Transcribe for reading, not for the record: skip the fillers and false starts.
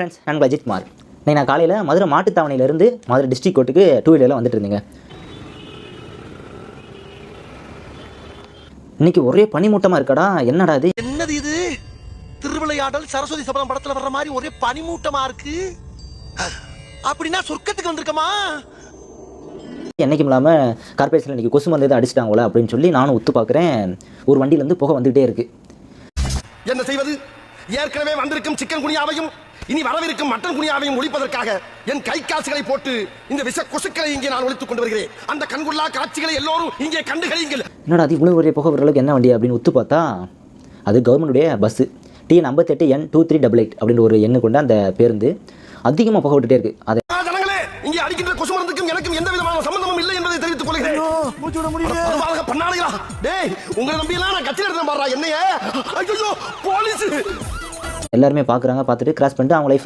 Friends, நான் அஜித் குமார். இன்னைக்கு நான் காலையில் மதுரை மாட்டுத்தாவணியிலேருந்து மதுரை டிஸ்ட்ரிக்ட் கோர்ட்டுக்கு 2 வீலரில் வந்துட்டு இருந்தீங்க. இன்னைக்கு ஒரே பனிமூட்டமாக இருக்கடா. என்னடா இது? என்னது இது? திருவிளையாடல் சரஸ்வதி சபதம் படத்துல வர்ற மாதிரி ஒரே பனிமூட்டமா இருக்கு. அப்படின்னா சொர்க்கத்துக்கு வந்திருக்கமா? என்னைக்கும் இல்லாமல் கார்பரேஷனில் இன்றைக்கி கொசு மருந்து அடிச்சிட்டாங்களா அப்படின்னு சொல்லி நானும் ஒத்து பார்க்குறேன். ஒரு வண்டியிலேருந்து புகை வந்துகிட்டே இருக்குது. என்ன செய்வது? ஏற்கனவே வந்திருக்கும் சிக்கன் குனியாவையும் இனி வரவிருக்கும் மட்டன் குனியாவையும் ஒழிப்பதற்காக என் கை காசுகளை போட்டு இந்த விஷ கொசுக்களை இங்கே நான் ஒழித்துக் கொண்டு வருகிறேன். அந்த கண்குள்ளா காட்சிகளை எல்லோரும் இங்கே கண்டுகளியுங்கள். என்னடா அது இவ்வளோ ஒரே புகை வரளவுக்கு என்ன வண்டி அப்படின்னு ஒத்து பார்த்தா அது கவர்மெண்டுடைய பஸ்ஸு TN 58N2388 அப்படின்ற ஒரு எண்ணு கொண்ட அந்த பேருந்து அதிகமாக புகை விட்டுட்டே இருக்குது. அதை ஜனங்களே, இங்கே அடிக்கின்ற கொசு மருந்துக்கும் எனக்கும் எந்த விதமான சம்பந்தமும் இல்லை என்பதை தெரிவித்துக் கொள்கிறேன். பண்ணாதீங்களா? டேய், உங்களை நம்பியெல்லாம் நான் கட்சியில் எடுத்து பாடுறா என்னைய. ஐயோ போலீஸ்! எல்லாருமே பார்க்குறாங்க. பார்த்துட்டு கிராஸ் பண்ணிட்டு அவங்க லைஃப்